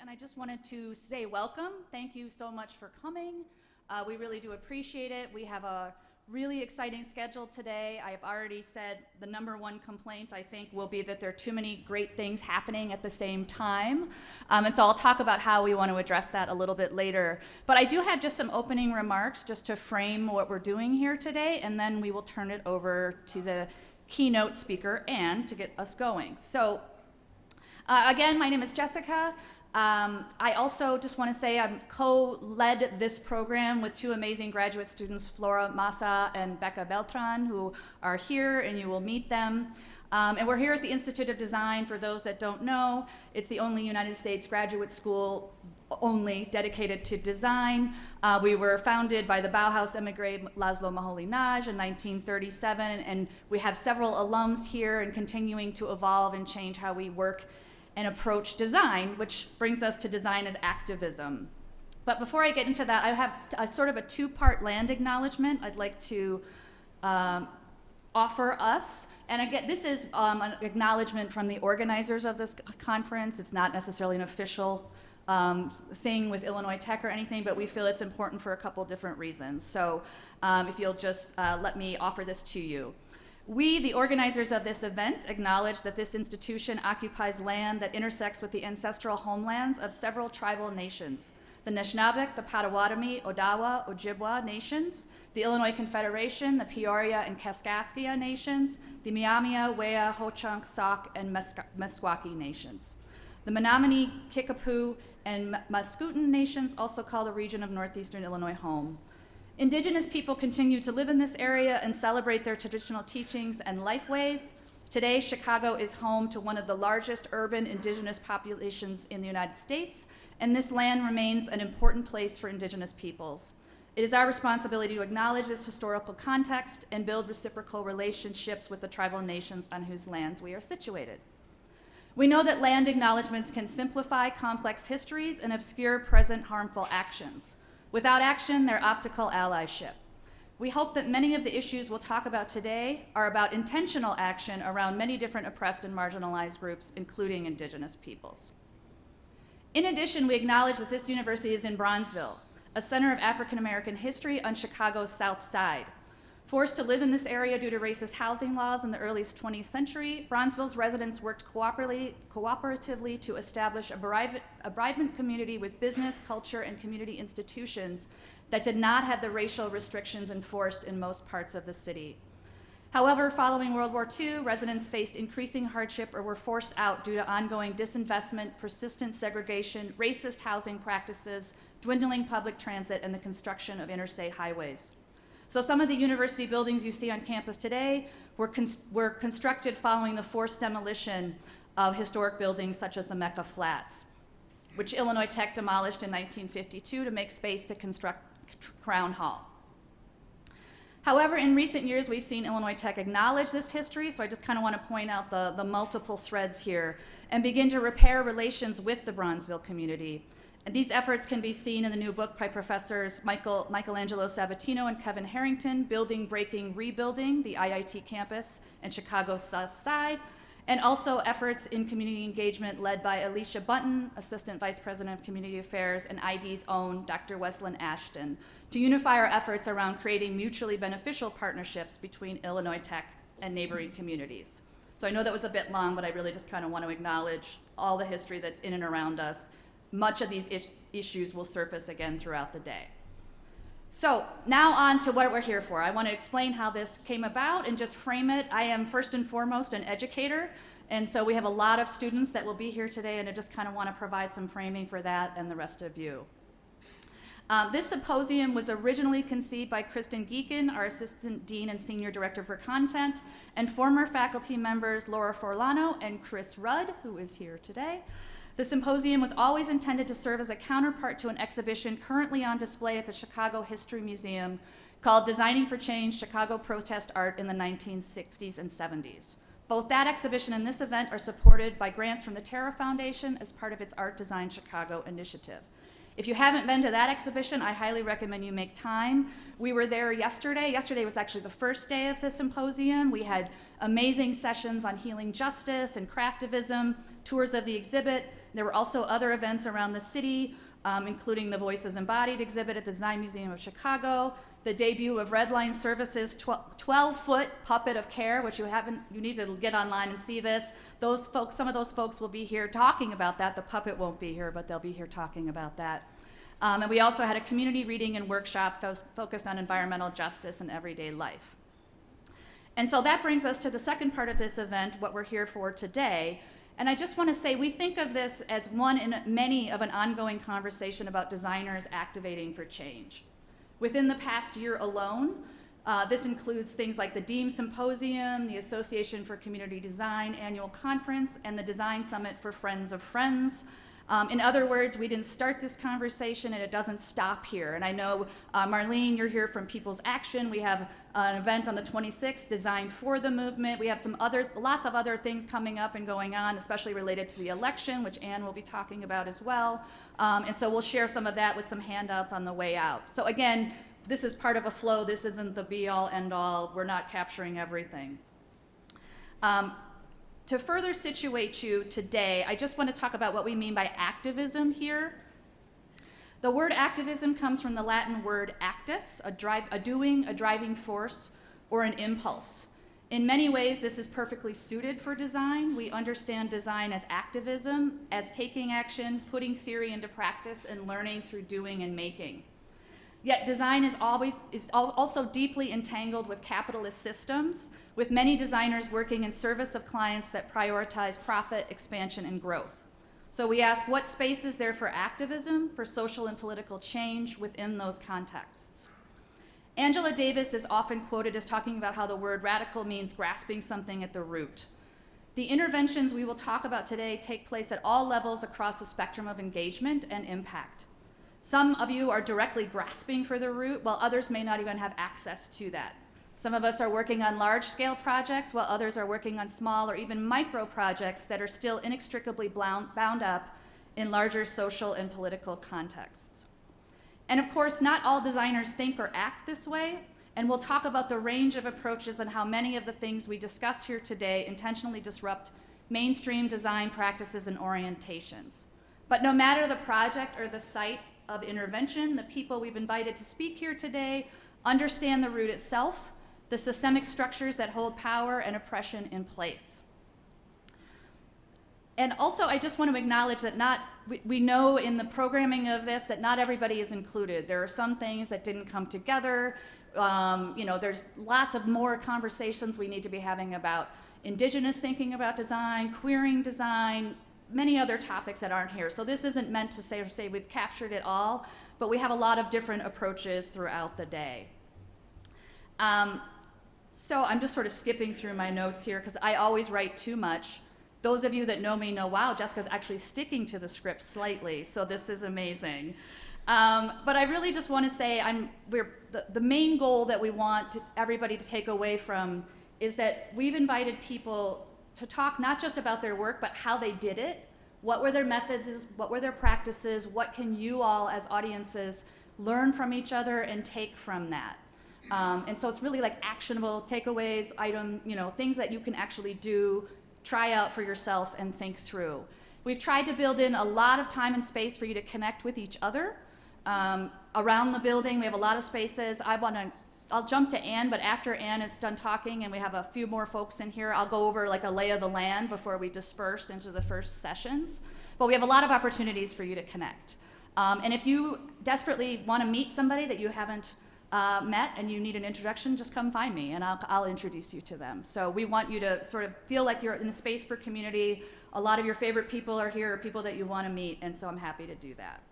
and I just wanted to say welcome. Thank you so much for coming. We really do appreciate it. We have a really exciting schedule today. I have already said the number one complaint, I think, will be that there are too many great things happening at the same time. And so I'll talk about how we want to address that a little bit later. But I do have just some opening remarks just to frame what we're doing here today, and then we will turn it over to the keynote speaker, Anne, to get us going. So again, my name is Jessica. I also just want to say I've co-led this program with two amazing graduate students, Flora Massa and Becca Beltran, who are here, and you will meet them. And we're here at the Institute of Design. For those that don't know, it's the only United States graduate school only dedicated to design. We were founded by the Bauhaus emigre Laszlo Moholy-Nagy in 1937, and we have several alums here and continuing to evolve and change how we work and approach design, which brings us to design as activism. But before I get into that, I have a sort of a two-part land acknowledgement I'd like to offer us. And again, this is an acknowledgement from the organizers of this conference. It's not necessarily an official thing with Illinois Tech or anything, but we feel it's important for a couple different reasons. So if you'll just let me offer this to you. We, the organizers of this event, acknowledge that this institution occupies land that intersects with the ancestral homelands of several tribal nations, the Anishinaabeg, the Potawatomi, Odawa, Ojibwa nations, the Illinois Confederation, the Peoria and Kaskaskia nations, the Miamia, Wea, Ho-Chunk, Sauk, and Meskwaki nations. The Menominee, Kickapoo, and Mascoutin nations also call the region of northeastern Illinois home. Indigenous people continue to live in this area and celebrate their traditional teachings and lifeways. Today, Chicago is home to one of the largest urban indigenous populations in the United States, and this land remains an important place for indigenous peoples. It is our responsibility to acknowledge this historical context and build reciprocal relationships with the tribal nations on whose lands we are situated. We know that land acknowledgements can simplify complex histories and obscure present harmful actions. Without action, they're optical allyship. We hope that many of the issues we'll talk about today are about intentional action around many different oppressed and marginalized groups, including indigenous peoples. In addition, we acknowledge that this university is in Bronzeville, a center of African American history on Chicago's South Side. Forced to live in this area due to racist housing laws in the early 20th century, Bronzeville's residents worked cooperatively to establish a vibrant community with business, culture, and community institutions that did not have the racial restrictions enforced in most parts of the city. However, following World War II, residents faced increasing hardship or were forced out due to ongoing disinvestment, persistent segregation, racist housing practices, dwindling public transit, and the construction of interstate highways. So some of the university buildings you see on campus today were constructed following the forced demolition of historic buildings such as the Mecca Flats, which Illinois Tech demolished in 1952 to make space to construct Crown Hall. However, in recent years, we've seen Illinois Tech acknowledge this history, so I just kind of want to point out the multiple threads here and begin to repair relations with the Bronzeville community. And these efforts can be seen in the new book by Professors Michelangelo Sabatino and Kevin Harrington, Building, Breaking, Rebuilding, the IIT campus and Chicago's South Side, and also efforts in community engagement led by Alicia Bunton, Assistant Vice President of Community Affairs, and ID's own Dr. Weslyn Ashton, to unify our efforts around creating mutually beneficial partnerships between Illinois Tech and neighboring communities. So I know that was a bit long, but I really just kind of want to acknowledge all the history that's in and around us. Much of these issues will surface again throughout the day. So now on to what we're here for. I want to explain how this came about and just frame it. I am first and foremost an educator, and so we have a lot of students that will be here today, and I just kind of want to provide some framing for that and the rest of you. This symposium was originally conceived by Kristen Geekin, our Assistant Dean and Senior Director for Content, and former faculty members Laura Forlano and Chris Rudd, who is here today. The symposium was always intended to serve as a counterpart to an exhibition currently on display at the Chicago History Museum called Designing for Change, Chicago Protest Art in the 1960s and 70s. Both that exhibition and this event are supported by grants from the Terra Foundation as part of its Art Design Chicago initiative. If you haven't been to that exhibition, I highly recommend you make time. We were there yesterday. Yesterday was actually the first day of the symposium. We had amazing sessions on healing justice and craftivism, tours of the exhibit. There were also other events around the city, including the Voices Embodied exhibit at the Design Museum of Chicago, the debut of Redline Services' 12-foot puppet of care, which you need to get online and see this. Those folks, some of those folks will be here talking about that. The puppet won't be here, but they'll be here talking about that. And we also had a community reading and workshop that was focused on environmental justice and everyday life. And so that brings us to the second part of this event, what we're here for today. And I just want to say, we think of this as one in many of an ongoing conversation about designers activating for change. Within the past year alone, this includes things like the Activism Symposium, the Association for Community Design Annual Conference, and the Design Summit for Friends of Friends. In other words, we didn't start this conversation and it doesn't stop here. And I know, Marlene, you're here from People's Action. We have an event on the 26th, Design for the Movement. We have lots of other things coming up and going on, especially related to the election, which Anne will be talking about as well. And so we'll share some of that with some handouts on the way out. So again, this is part of a flow. This isn't the be-all, end-all. We're not capturing everything. To further situate you today, I just want to talk about what we mean by activism here. The word activism comes from the Latin word actus, a doing, a driving force, or an impulse. In many ways, this is perfectly suited for design. We understand design as activism, as taking action, putting theory into practice, and learning through doing and making. Yet design is also deeply entangled with capitalist systems, with many designers working in service of clients that prioritize profit, expansion, and growth. So we ask, what space is there for activism, for social and political change within those contexts? Angela Davis is often quoted as talking about how the word radical means grasping something at the root. The interventions we will talk about today take place at all levels across the spectrum of engagement and impact. Some of you are directly grasping for the root, while others may not even have access to that. Some of us are working on large-scale projects, while others are working on small or even micro projects that are still inextricably bound up in larger social and political contexts. And of course, not all designers think or act this way, and we'll talk about the range of approaches and how many of the things we discuss here today intentionally disrupt mainstream design practices and orientations. But no matter the project or the site of intervention, the people we've invited to speak here today understand the root itself, the systemic structures that hold power and oppression in place. And also, I just want to acknowledge that we know in the programming of this that not everybody is included. There are some things that didn't come together. There's lots of more conversations we need to be having about indigenous thinking about design, queering design, many other topics that aren't here. So this isn't meant to say we've captured it all, but we have a lot of different approaches throughout the day. So I'm just sort of skipping through my notes here because I always write too much. Those of you that know me know, wow, Jessica's actually sticking to the script slightly, so this is amazing. But I really just want to say the main goal that we want everybody to take away from is that we've invited people to talk not just about their work, but how they did it. What were their methods, what were their practices, what can you all as audiences learn from each other and take from that? And so it's really like actionable takeaways, things that you can actually do, try out for yourself and think through. We've tried to build in a lot of time and space for you to connect with each other. Around the building, we have a lot of spaces. I'll jump to Anne, but after Anne is done talking and we have a few more folks in here, I'll go over like a lay of the land before we disperse into the first sessions. But we have a lot of opportunities for you to connect. And if you desperately want to meet somebody that you haven't met and you need an introduction, just come find me and I'll introduce you to them. So we want you to sort of feel like you're in a space for community. A lot of your favorite people are here, people that you want to meet, and so I'm happy to do that.